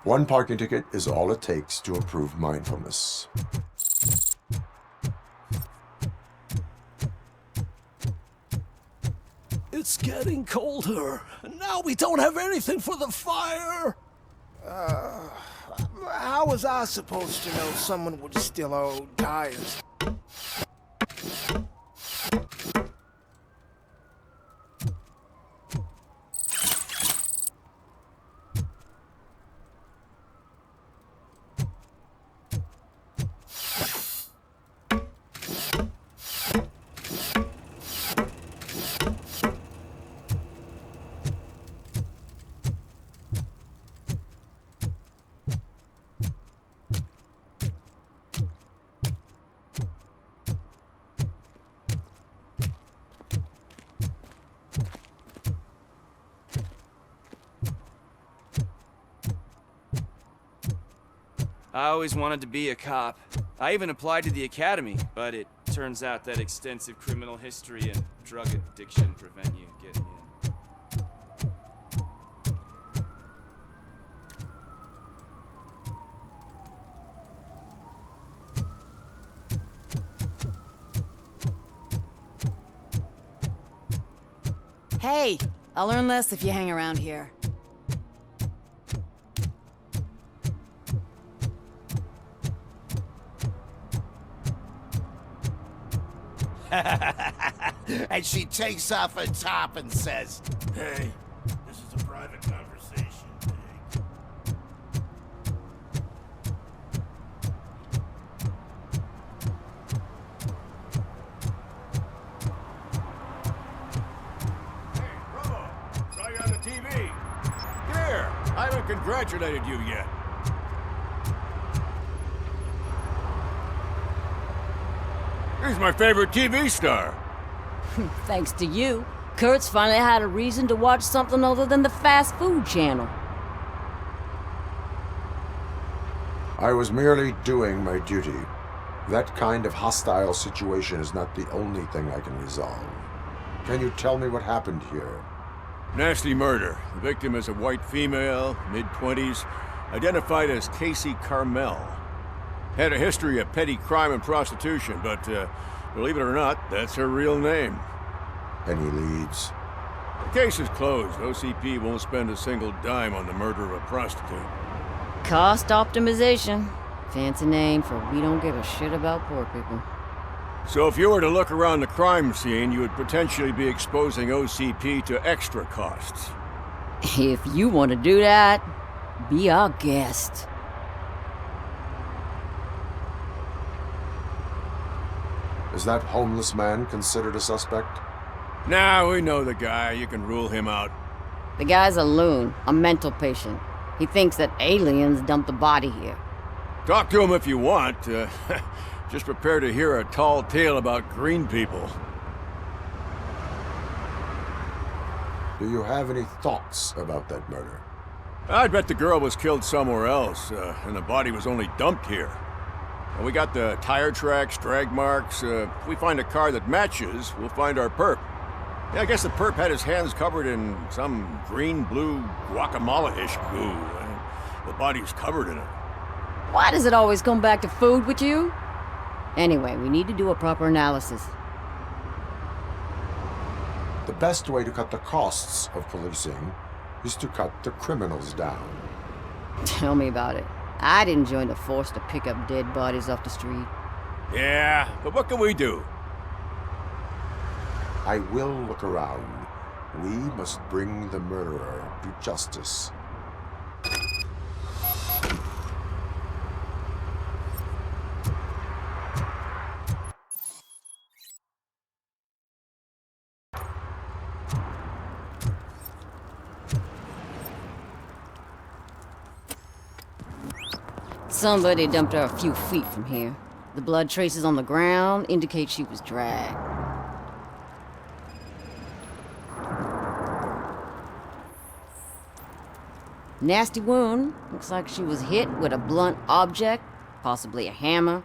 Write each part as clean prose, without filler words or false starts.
One parking ticket is all it takes to improve mindfulness. It's getting colder, and now we don't have anything for the fire! How was I supposed to know someone would steal our old tires? I always wanted to be a cop. I even applied to the academy, but it turns out that extensive criminal history and drug addiction prevent you getting in. Hey, I'll learn less if you hang around here. And she takes off her top and says, Hey, this is a private conversation. Hey, Robo, saw you on the TV. Come here, I haven't congratulated you yet. He's my favorite TV star. Thanks to you, Kurt's finally had a reason to watch something other than the fast food channel. I was merely doing my duty. That kind of hostile situation is not the only thing I can resolve. Can you tell me what happened here? Nasty murder. The victim is a white female, mid-20s, identified as Casey Carmel. Had a history of petty crime and prostitution, but believe it or not, that's her real name. Any leads? The case is closed. OCP won't spend a single dime on the murder of a prostitute. Cost optimization. Fancy name for we don't give a shit about poor people. So if you were to look around the crime scene, you would potentially be exposing OCP to extra costs. If you want to do that, be our guest. Is that homeless man considered a suspect? Nah, we know the guy. You can rule him out. The guy's a loon, a mental patient. He thinks that aliens dumped the body here. Talk to him if you want. Just prepare to hear a tall tale about green people. Do you have any thoughts about that murder? I'd bet the girl was killed somewhere else, and the body was only dumped here. And we got the tire tracks, drag marks. If we find a car that matches, we'll find our perp. Yeah, I guess the perp had his hands covered in some green-blue guacamole-ish goo. The body's covered in it. Why does it always come back to food with you? Anyway, we need to do a proper analysis. The best way to cut the costs of policing is to cut the criminals down. Tell me about it. I didn't join the force to pick up dead bodies off the street. Yeah, but what can we do? I will look around. We must bring the murderer to justice. Somebody dumped her a few feet from here. The blood traces on the ground indicate she was dragged. Nasty wound. Looks like she was hit with a blunt object, possibly a hammer.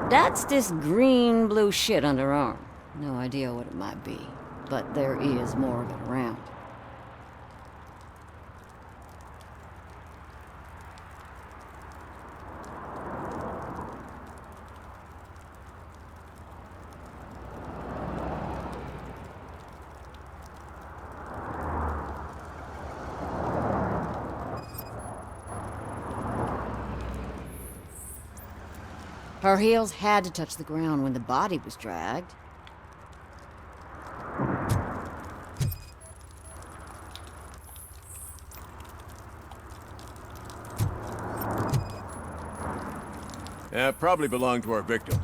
That's this green-blue shit under her arm. No idea what it might be, but there is more of it around. Her heels had to touch the ground when the body was dragged. Yeah, probably belonged to our victim.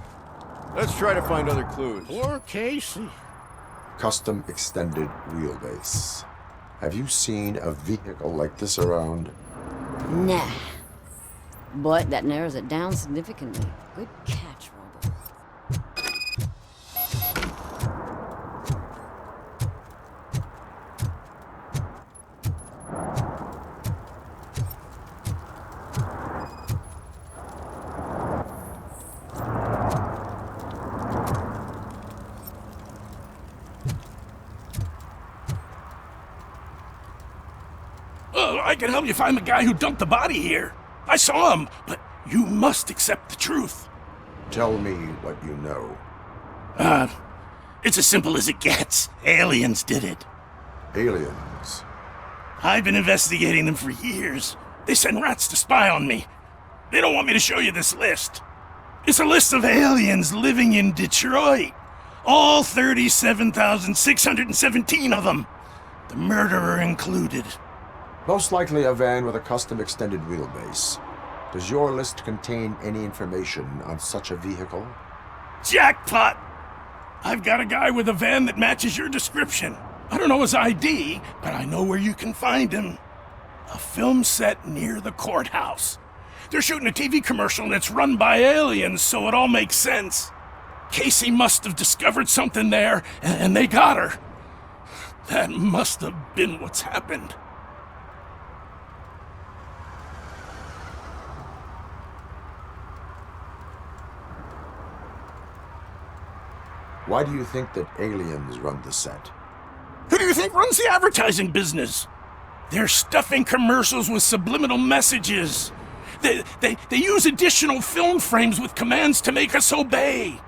Let's try to find other clues. Poor Casey. Custom extended wheelbase. Have you seen a vehicle like this around? Nah. But that narrows it down significantly. Good catch, Robo. Oh, I can help you find the guy who dumped the body here. I saw him, but you must accept the truth. Tell me what you know. It's as simple as it gets. Aliens did it. Aliens. I've been investigating them for years. They send rats to spy on me. They don't want me to show you this list. It's a list of aliens living in Detroit. All 37,617 of them. The murderer included. Most likely a van with a custom extended wheelbase. Does your list contain any information on such a vehicle? Jackpot! I've got a guy with a van that matches your description. I don't know his ID, but I know where you can find him. A film set near the courthouse. They're shooting a TV commercial and it's run by aliens, so it all makes sense. Casey must have discovered something there, and they got her. That must have been what's happened. Why do you think that aliens run the set? Who do you think runs the advertising business? They're stuffing commercials with subliminal messages. They use additional film frames with commands to make us obey.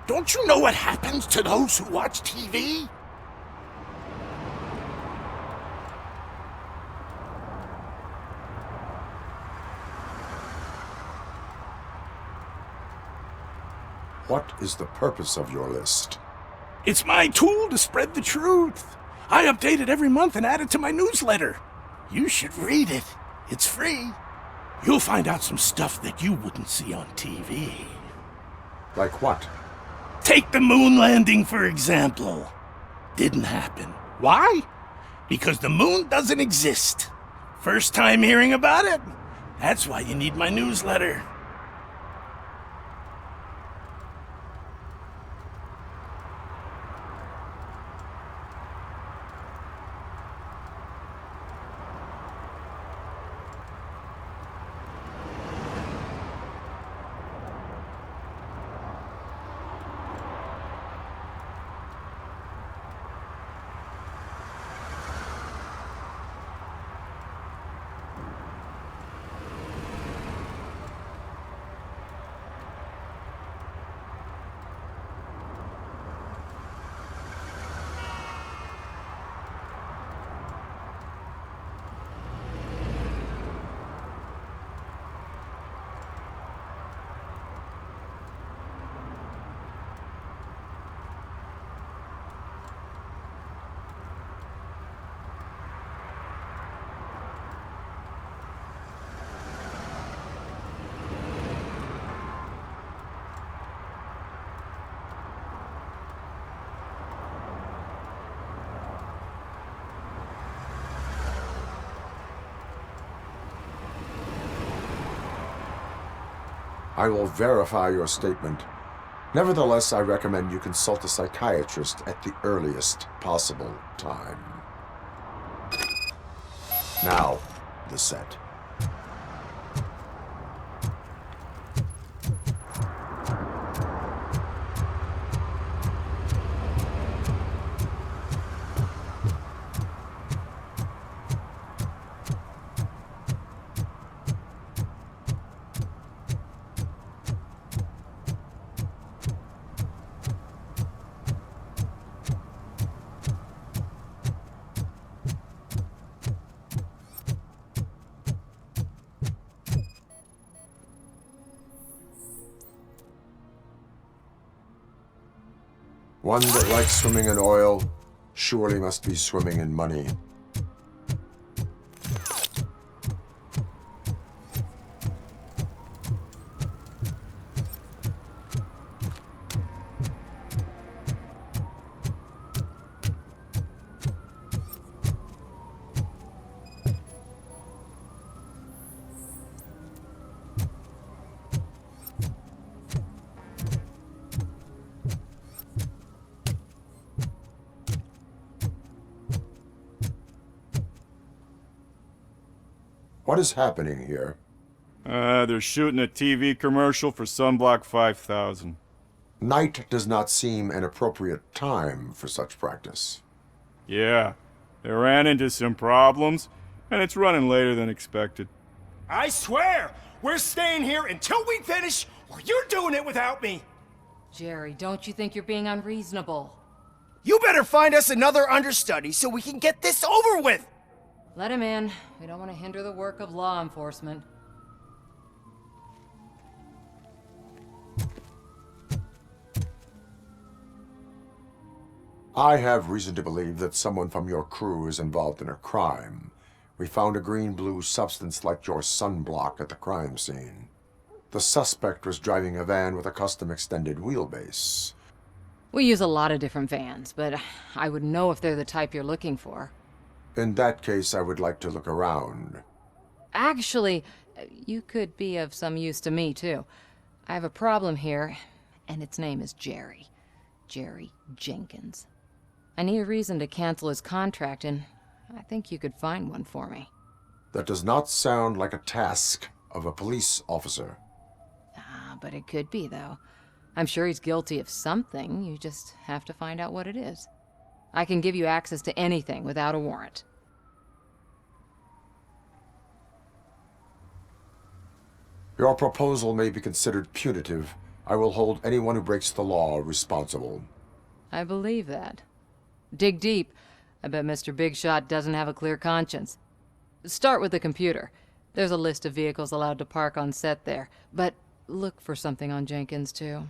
Don't you know what happens to those who watch TV? What is the purpose of your list? It's my tool to spread the truth. I update it every month and add it to my newsletter. You should read it. It's free. You'll find out some stuff that you wouldn't see on TV. Like what? Take the moon landing, for example. Didn't happen. Why? Because the moon doesn't exist. First time hearing about it? That's why you need my newsletter. I will verify your statement. Nevertheless, I recommend you consult a psychiatrist at the earliest possible time. Now, the set. One that likes swimming in oil surely must be swimming in money. What is happening here? They're shooting a TV commercial for Sunblock 5000. Night does not seem an appropriate time for such practice. Yeah, they ran into some problems, and it's running later than expected. I swear, we're staying here until we finish, or you're doing it without me. Jerry, don't you think you're being unreasonable? You better find us another understudy so we can get this over with. Let him in. We don't want to hinder the work of law enforcement. I have reason to believe that someone from your crew is involved in a crime. We found a green-blue substance like your sunblock at the crime scene. The suspect was driving a van with a custom extended wheelbase. We use a lot of different vans, but I would know if they're the type you're looking for. In that case, I would like to look around. Actually, you could be of some use to me, too. I have a problem here, and its name is Jerry. Jerry Jenkins. I need a reason to cancel his contract, and I think you could find one for me. That does not sound like a task of a police officer. But it could be, though. I'm sure he's guilty of something. You just have to find out what it is. I can give you access to anything without a warrant. Your proposal may be considered punitive. I will hold anyone who breaks the law responsible. I believe that. Dig deep. I bet Mr. Big Shot doesn't have a clear conscience. Start with the computer. There's a list of vehicles allowed to park on set there. But look for something on Jenkins, too.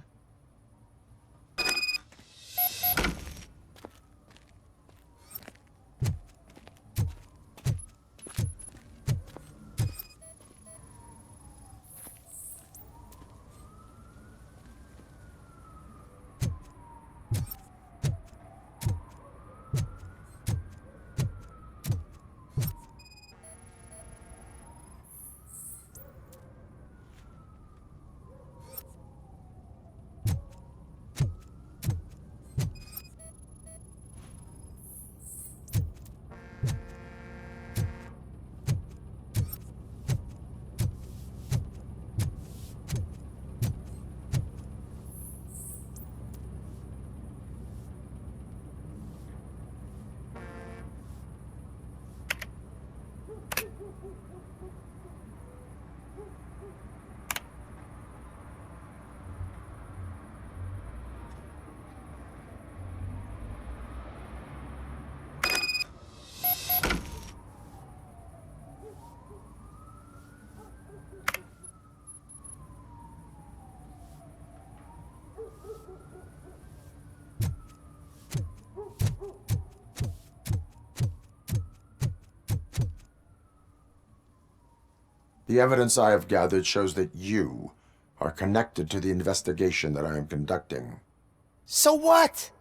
The evidence I have gathered shows that you are connected to the investigation that I am conducting. So what?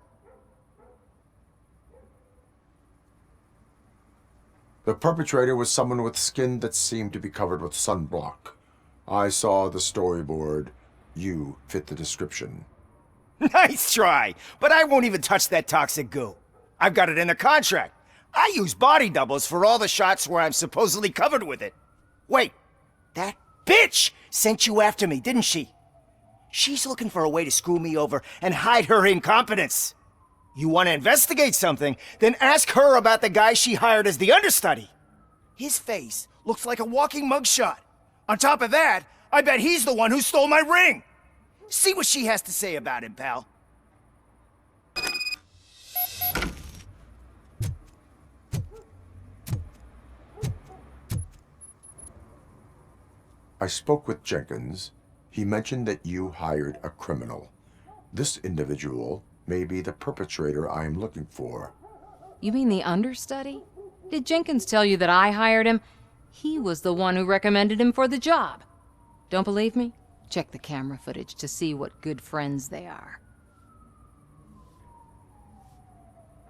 The perpetrator was someone with skin that seemed to be covered with sunblock. I saw the storyboard. You fit the description. Nice try, but I won't even touch that toxic goo. I've got it in the contract. I use body doubles for all the shots where I'm supposedly covered with it. Wait, that bitch sent you after me, didn't she? She's looking for a way to screw me over and hide her incompetence. You want to investigate something, then ask her about the guy she hired as the understudy. His face looks like a walking mugshot. On top of that, I bet he's the one who stole my ring. See what she has to say about him, pal. I spoke with Jenkins. He mentioned that you hired a criminal. This individual may be the perpetrator I am looking for. You mean the understudy? Did Jenkins tell you that I hired him? He was the one who recommended him for the job. Don't believe me? Check the camera footage to see what good friends they are.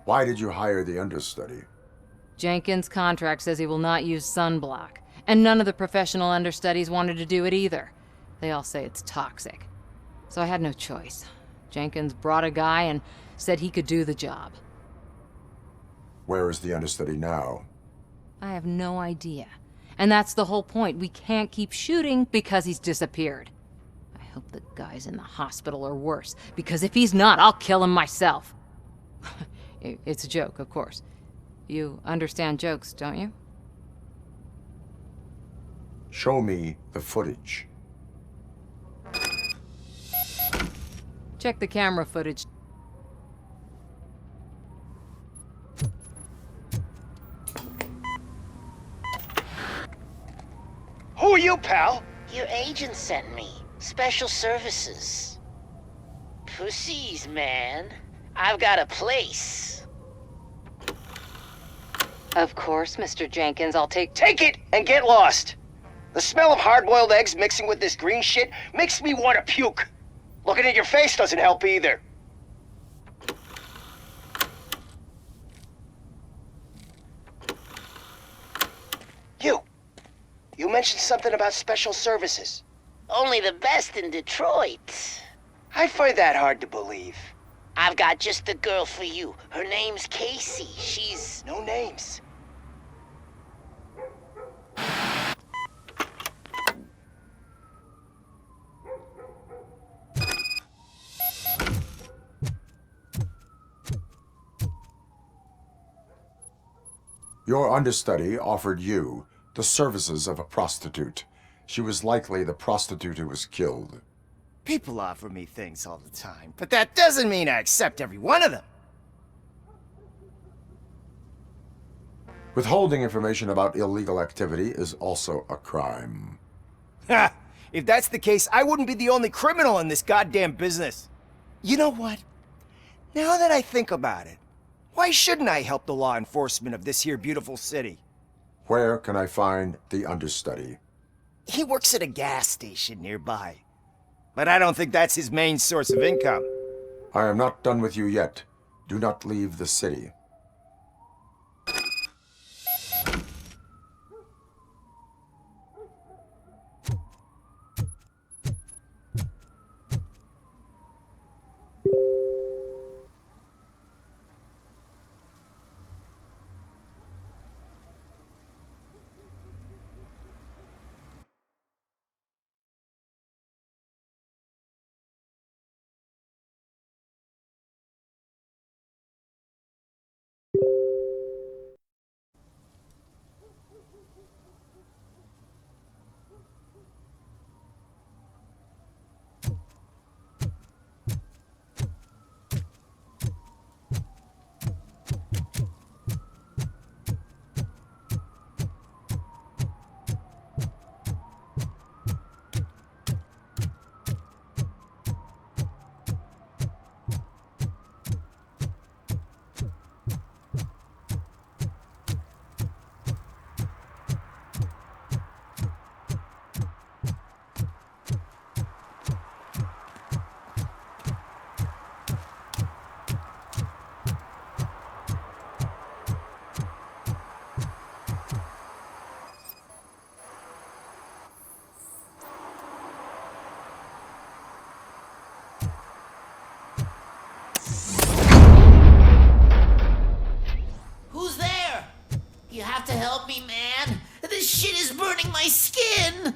Why did you hire the understudy? Jenkins' contract says he will not use sunblock, and none of the professional understudies wanted to do it either. They all say it's toxic. So I had no choice. Jenkins brought a guy and said he could do the job. Where is the understudy now? I have no idea. And that's the whole point. We can't keep shooting because he's disappeared. I hope the guy's in the hospital or worse, because if he's not, I'll kill him myself. It's a joke, of course. You understand jokes, don't you? Show me the footage. Check the camera footage. Who are you, pal? Your agent sent me. Special services. Pussies, man. I've got a place. Of course, Mr. Jenkins, I'll take... Take it and get lost. The smell of hard-boiled eggs mixing with this green shit makes me want to puke. Looking at your face doesn't help either. You mentioned something about special services. Only the best in Detroit. I find that hard to believe. I've got just the girl for you. Her name's Casey. She's... No names. Your understudy offered you the services of a prostitute. She was likely the prostitute who was killed. People offer me things all the time, but that doesn't mean I accept every one of them. Withholding information about illegal activity is also a crime. Ha! If that's the case, I wouldn't be the only criminal in this goddamn business. You know what? Now that I think about it, why shouldn't I help the law enforcement of this here beautiful city? Where can I find the understudy? He works at a gas station nearby. But I don't think that's his main source of income. I am not done with you yet. Do not leave the city. You have to help me, man. This shit is burning my skin.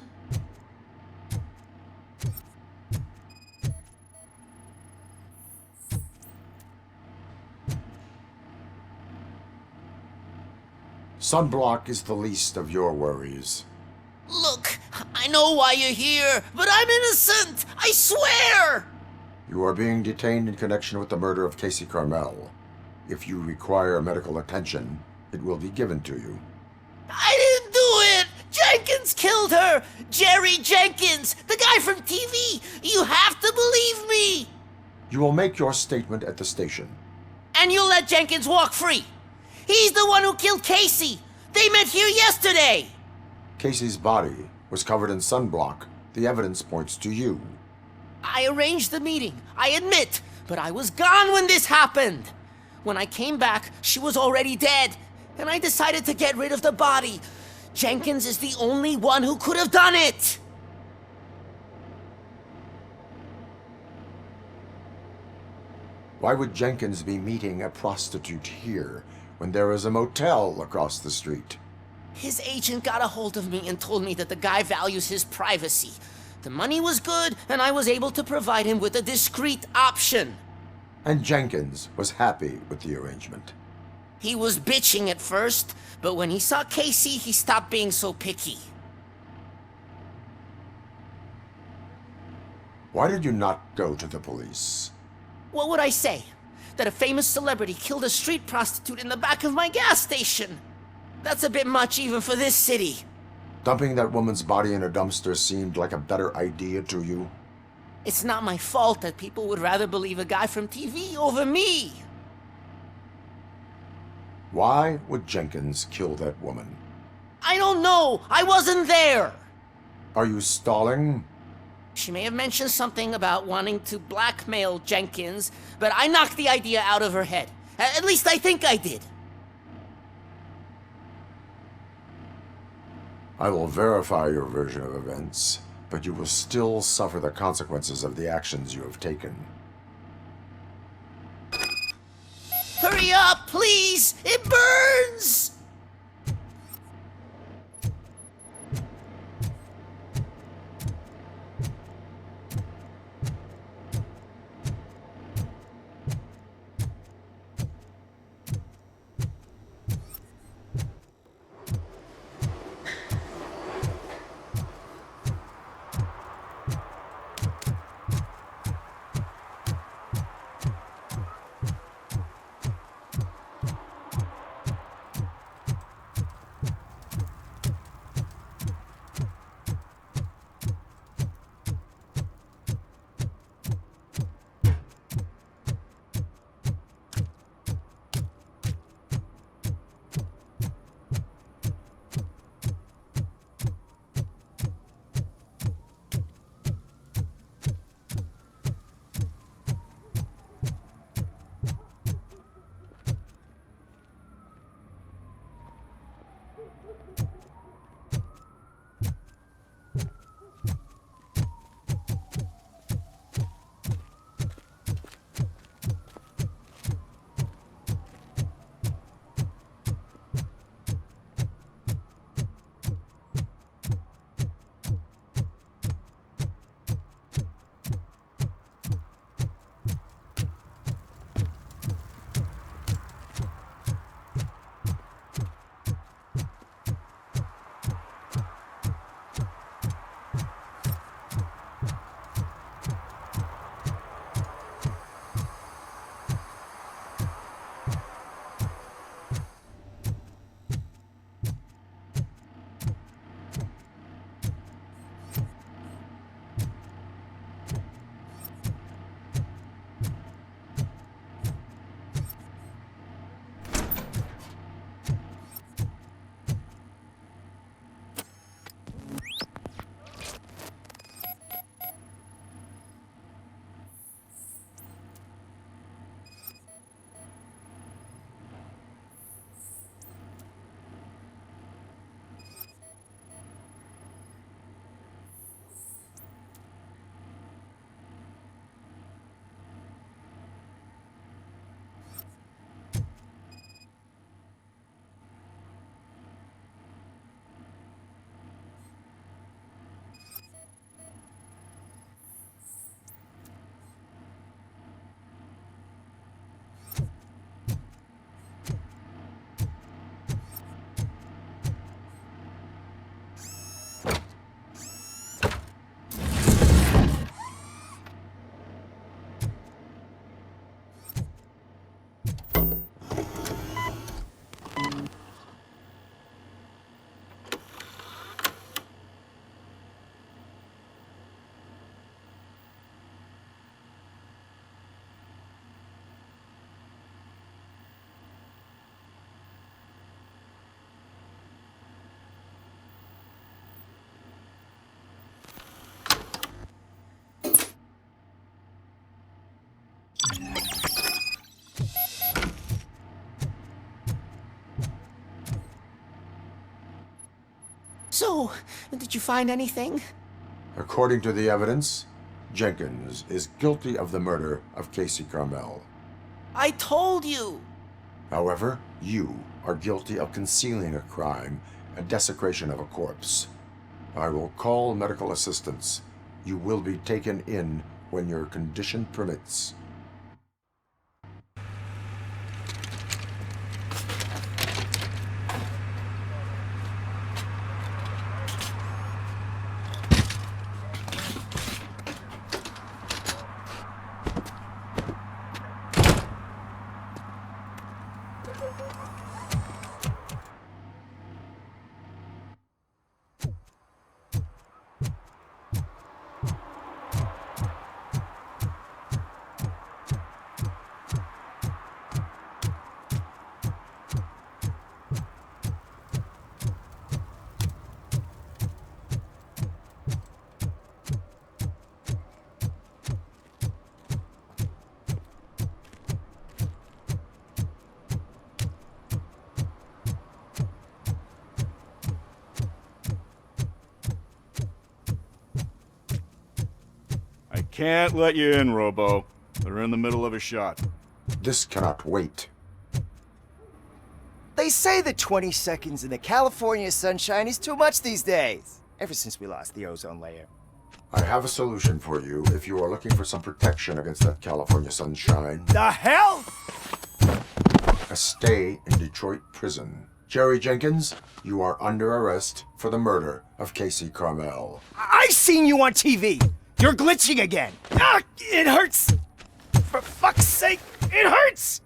Sunblock is the least of your worries. Look, I know why you're here, but I'm innocent. I swear. You are being detained in connection with the murder of Casey Carmel. If you require medical attention, it will be given to you. I didn't do it! Jenkins killed her! Jerry Jenkins! The guy from TV! You have to believe me! You will make your statement at the station. And you'll let Jenkins walk free. He's the one who killed Casey. They met here yesterday. Casey's body was covered in sunblock. The evidence points to you. I arranged the meeting, I admit, but I was gone when this happened. When I came back, she was already dead, and I decided to get rid of the body. Jenkins is the only one who could have done it. Why would Jenkins be meeting a prostitute here when there is a motel across the street? His agent got a hold of me and told me that the guy values his privacy. The money was good, and I was able to provide him with a discreet option. And Jenkins was happy with the arrangement. He was bitching at first, but when he saw Casey, he stopped being so picky. Why did you not go to the police? What would I say? That a famous celebrity killed a street prostitute in the back of my gas station? That's a bit much even for this city. Dumping that woman's body in a dumpster seemed like a better idea to you? It's not my fault that people would rather believe a guy from TV over me. Why would Jenkins kill that woman? I don't know. I wasn't there. Are you stalling? She may have mentioned something about wanting to blackmail Jenkins, but I knocked the idea out of her head. At least I think I did. I will verify your version of events, but you will still suffer the consequences of the actions you have taken. Hurry up, please! It burns! So, did you find anything? According to the evidence, Jenkins is guilty of the murder of Casey Carmel. I told you! However, you are guilty of concealing a crime and desecration of a corpse. I will call medical assistance. You will be taken in when your condition permits. Can't let you in, Robo. They're in the middle of a shot. This cannot wait. They say that 20 seconds in the California sunshine is too much these days. Ever since we lost the ozone layer. I have a solution for you if you are looking for some protection against that California sunshine. The hell? A stay in Detroit prison. Jerry Jenkins, you are under arrest for the murder of Casey Carmel. I seen you on TV. You're glitching again! Ah, it hurts! For fuck's sake, it hurts!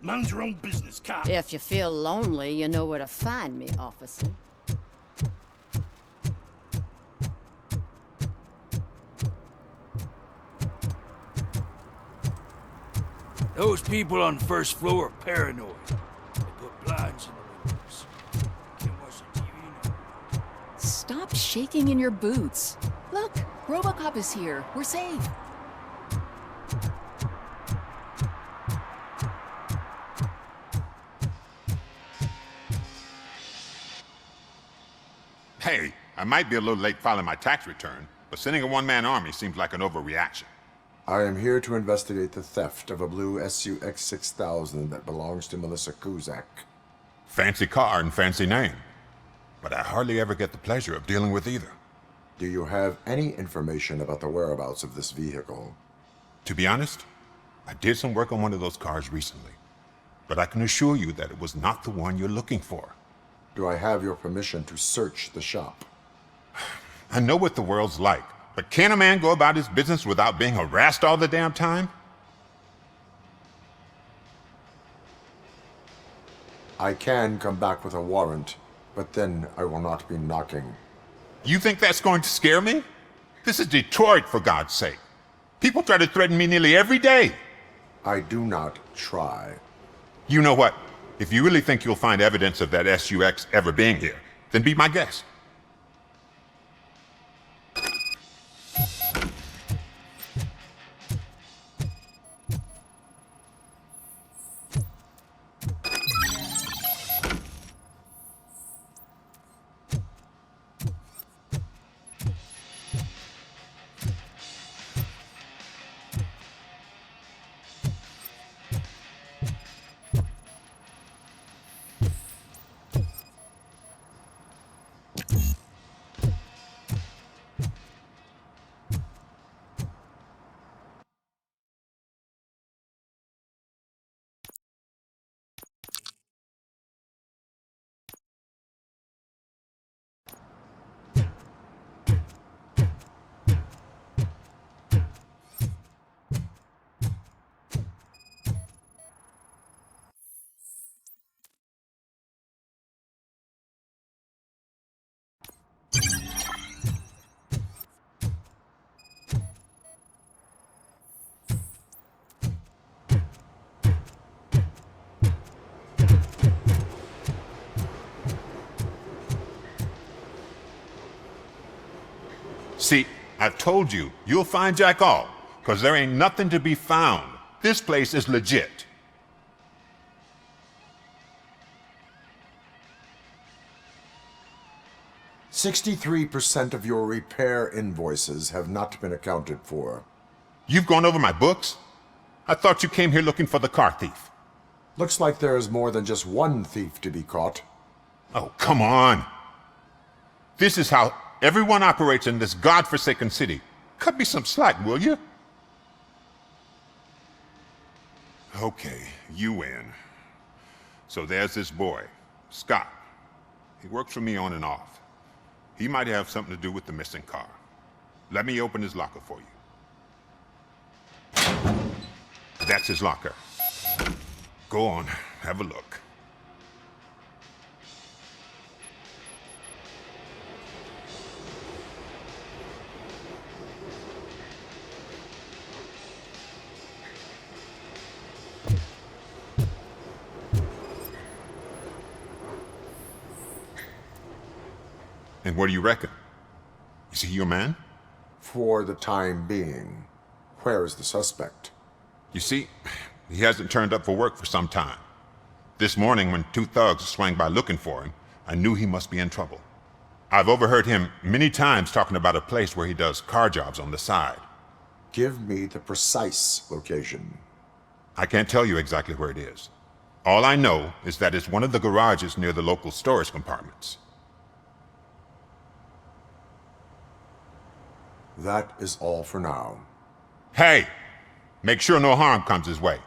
Mind your own business, cop. If you feel lonely, you know where to find me, officer. Those people on the first floor are paranoid. They put blinds in the windows. Can't watch the TV now. Stop shaking in your boots. Look, RoboCop is here. We're safe. Hey, I might be a little late filing my tax return, but sending a one-man army seems like an overreaction. I am here to investigate the theft of a blue SUX 6000 that belongs to Melissa Kuzak. Fancy car and fancy name, but I hardly ever get the pleasure of dealing with either. Do you have any information about the whereabouts of this vehicle? To be honest, I did some work on one of those cars recently, but I can assure you that it was not the one you're looking for. Do I have your permission to search the shop? I know what the world's like, but can a man go about his business without being harassed all the damn time? I can come back with a warrant, but then I will not be knocking. You think that's going to scare me? This is Detroit, for God's sake. People try to threaten me nearly every day. I do not try. You know what? If you really think you'll find evidence of that SUX ever being here, then be my guest. I've told you, you'll find Jack all, because there ain't nothing to be found. This place is legit. "63% of your repair invoices have not been accounted for." You've gone over my books? I thought you came here looking for the car thief. Looks like there is more than just one thief to be caught. Oh, come on. This is how everyone operates in this godforsaken city. Cut me some slack, will you? Okay, you win. So there's this boy, Scott. He works for me on and off. He might have something to do with the missing car. Let me open his locker for you. That's his locker. Go on, have a look. And what do you reckon? Is he your man? For the time being. Where is the suspect? You see, he hasn't turned up for work for some time. This morning, when two thugs swang by looking for him, I knew he must be in trouble. I've overheard him many times talking about a place where he does car jobs on the side. Give me the precise location. I can't tell you exactly where it is. All I know is that it's one of the garages near the local storage compartments. That is all for now. Hey! Make sure no harm comes his way.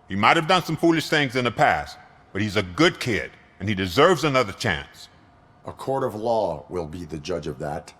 He might have done some foolish things in the past, but he's a good kid, and he deserves another chance. A court of law will be the judge of that.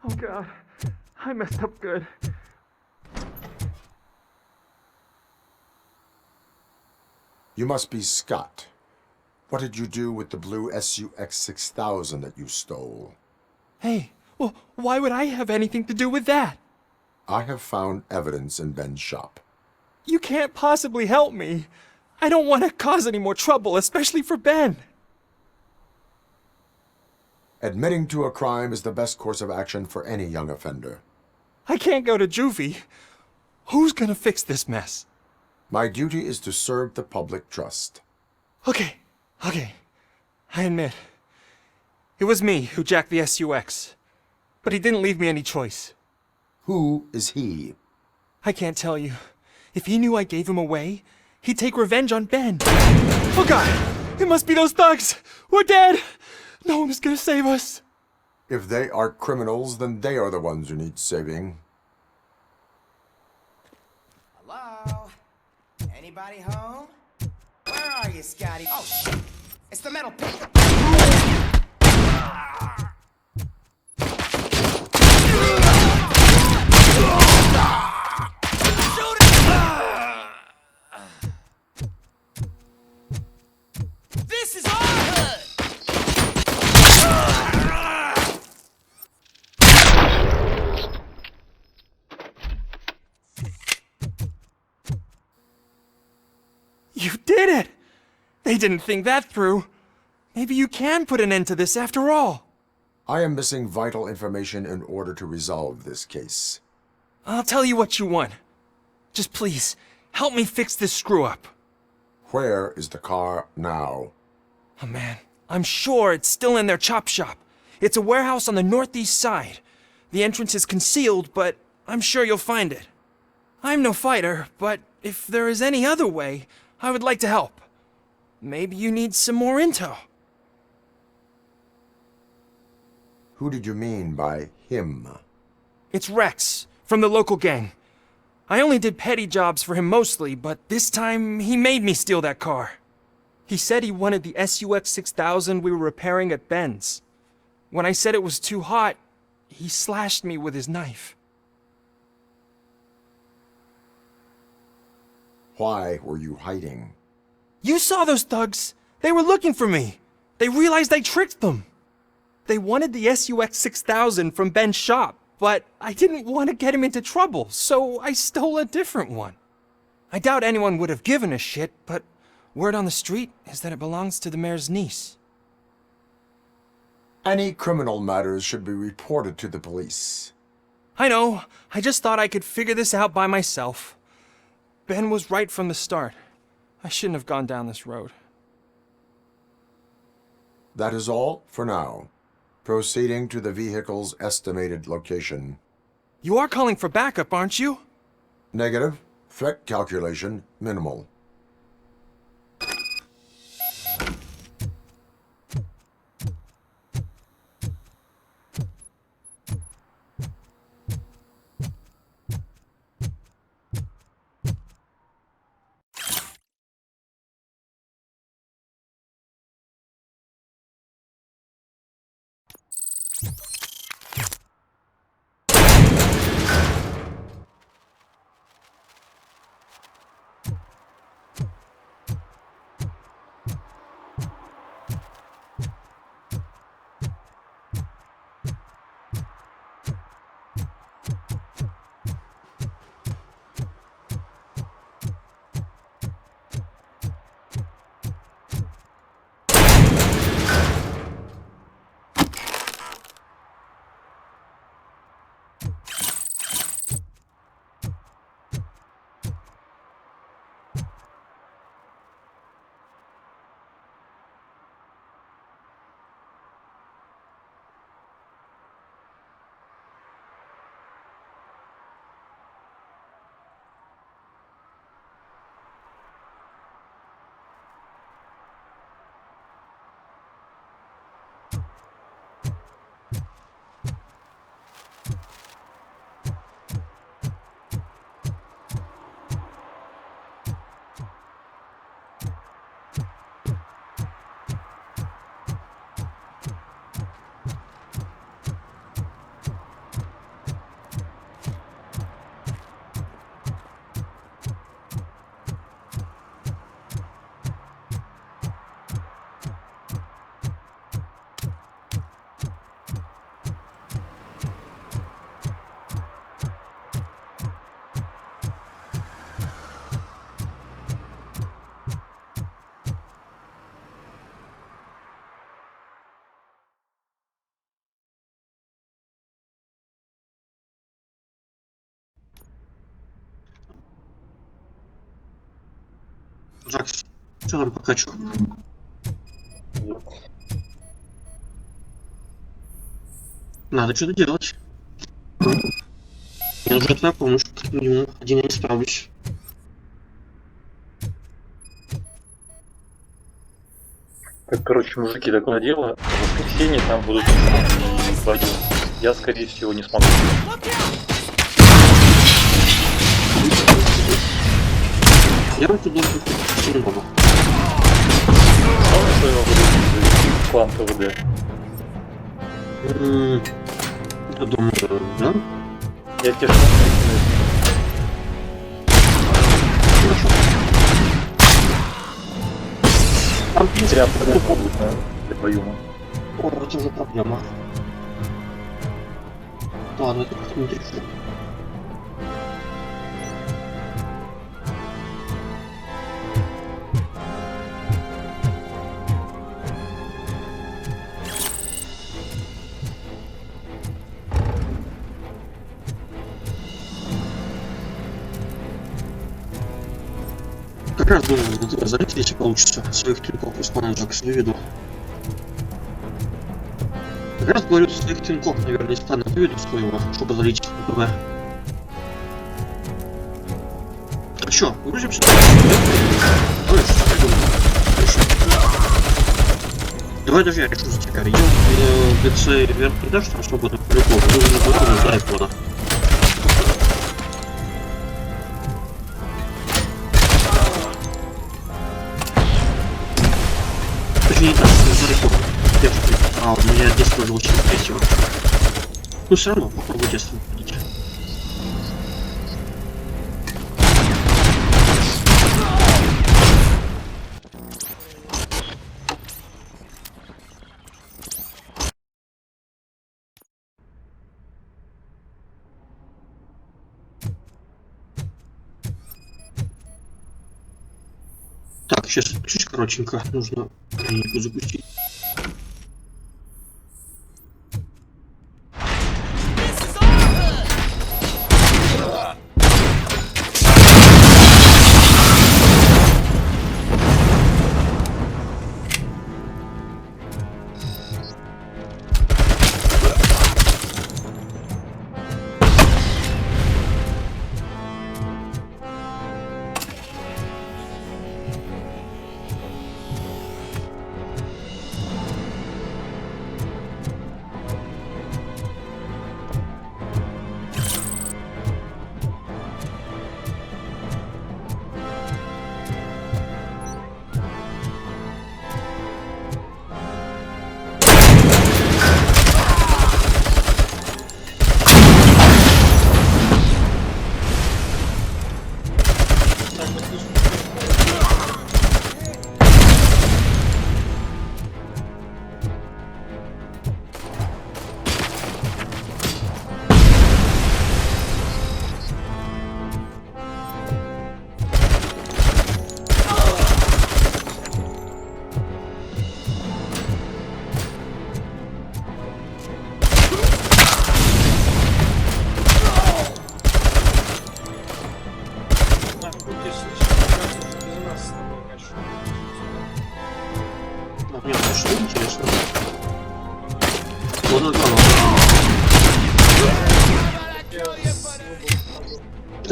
Oh God, I messed up good. You must be Scott. What did you do with the blue SUX 6000 that you stole? Hey, well, why would I have anything to do with that? I have found evidence in Ben's shop. You can't possibly help me. I don't want to cause any more trouble, especially for Ben. Admitting to a crime is the best course of action for any young offender. I can't go to juvie. Who's gonna fix this mess? My duty is to serve the public trust. Okay. I admit. It was me who jacked the SUX. But he didn't leave me any choice. Who is he? I can't tell you. If he knew I gave him away, he'd take revenge on Ben. Oh God! It must be those thugs! We're dead! No one is gonna save us. If they are criminals, then they are the ones who need saving. Hello? Anybody home? Where are you, Scotty? Oh, shit! It's the metal pig! This is our hood! You did it! They didn't think that through. Maybe you can put an end to this after all. I am missing vital information in order to resolve this case. I'll tell you what you want. Just please, help me fix this screw-up. Where is the car now? Oh man, I'm sure it's still in their chop shop. It's a warehouse on the northeast side. The entrance is concealed, but I'm sure you'll find it. I'm no fighter, but if there is any other way, I would like to help. Maybe you need some more intel. Who did you mean by him? It's Rex, from the local gang. I only did petty jobs for him mostly, but this time he made me steal that car. He said he wanted the SUX 6000 we were repairing at Ben's. When I said it was too hot, he slashed me with his knife. Why were you hiding? You saw those thugs! They were looking for me! They realized I tricked them! They wanted the SUX 6000 from Ben's shop, but I didn't want to get him into trouble, so I stole a different one. I doubt anyone would have given a shit, but word on the street is that it belongs to the mayor's niece. Any criminal matters should be reported to the police. I know. I just thought I could figure this out by myself. Ben was right from the start. I shouldn't have gone down this road. That is all for now. Proceeding to the vehicle's estimated location. You are calling for backup, aren't you? Negative. Threat calculation minimal. Жакс, что там покачу? Надо что-то делать. Мне нужна твоя помощь. Один я не справлюсь. Так, короче, мужики, такое дело. В воскресенье там будут свадьбы. Я, скорее всего, не смогу. Я вам тут должен немного. Главное, что я буду завести в клан КВД. Я думаю, да? Я тебе там зря подготовлю для боюма. О, это уже проблема. Ладно, это как-то не решу. Как раз думаю, на тебя залить, если получится. Своих трюков из плана Джакс выведу. Как раз говорю, своих клинков, наверное, из плана выведу своего, чтобы залить ПВ. Так что, грузимся? Ой, что я думаю? Хорошо. Давай даже я решу за тебя. Идем в лице вверх не дашь, там свободно по-любому. Нужно будет за айфона. Точнее, так, за айфона. А, у меня детство было через третьего. Ну, все равно, попробуй детство победить. Так, сейчас чуть коротенько нужно линейку запустить.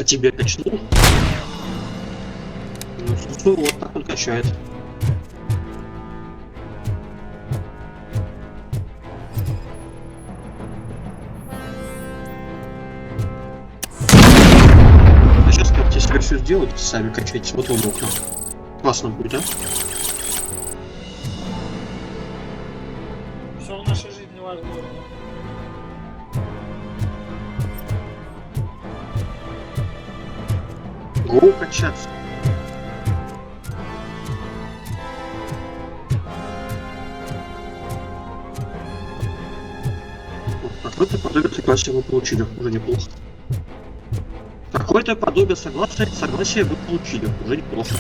Тебя качнул. Ну, вот так он качает. А сейчас, как если все сделать, сами качайте. Вот он окна. Классно будет, да? Все в нашей жизни возможно. Гоу качаться. Какое-то подобие согласия вы получили, уже неплохо. Какое-то подобие согласия вы получили, уже неплохо.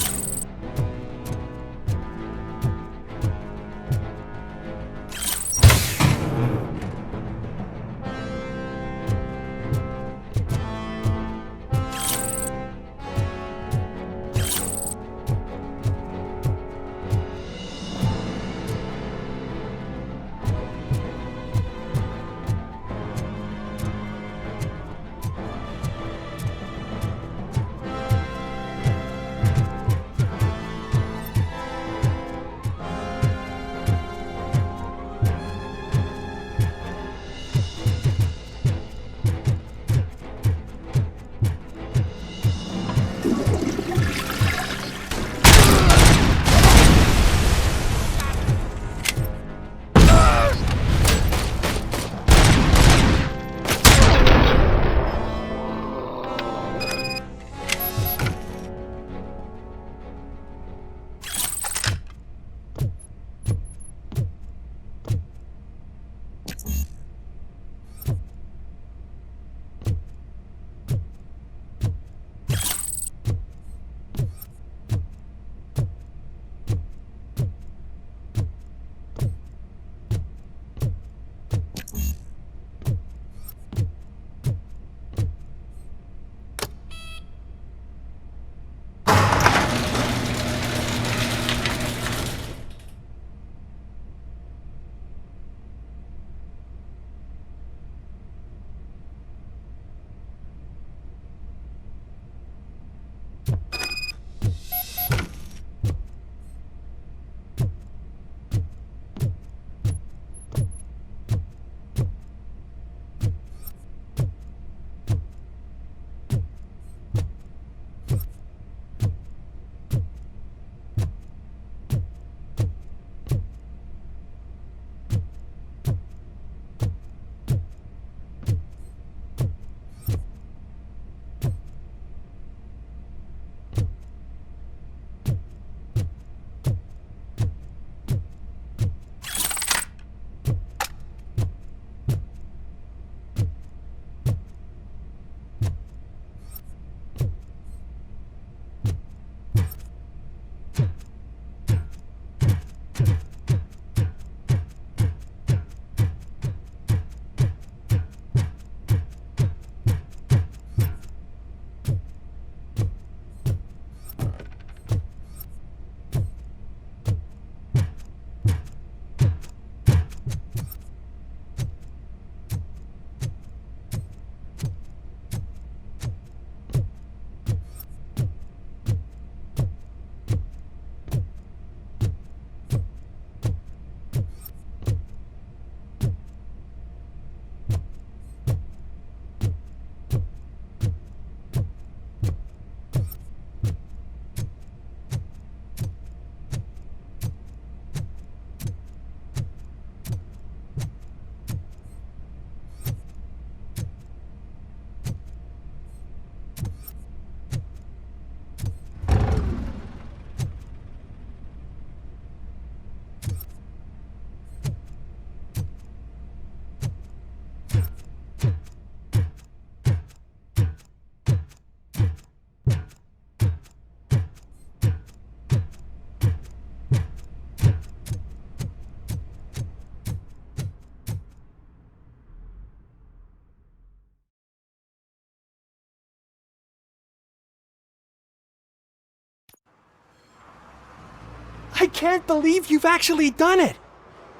I can't believe you've actually done it!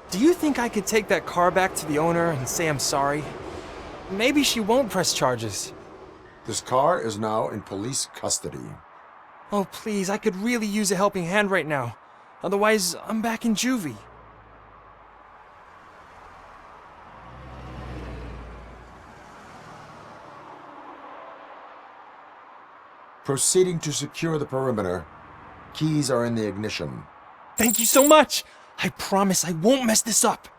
Do you think I could take that car back to the owner and say I'm sorry? Maybe she won't press charges. This car is now in police custody. Oh, please, I could really use a helping hand right now. Otherwise, I'm back in juvie. Proceeding to secure the perimeter. Keys are in the ignition. Thank you so much! I promise I won't mess this up.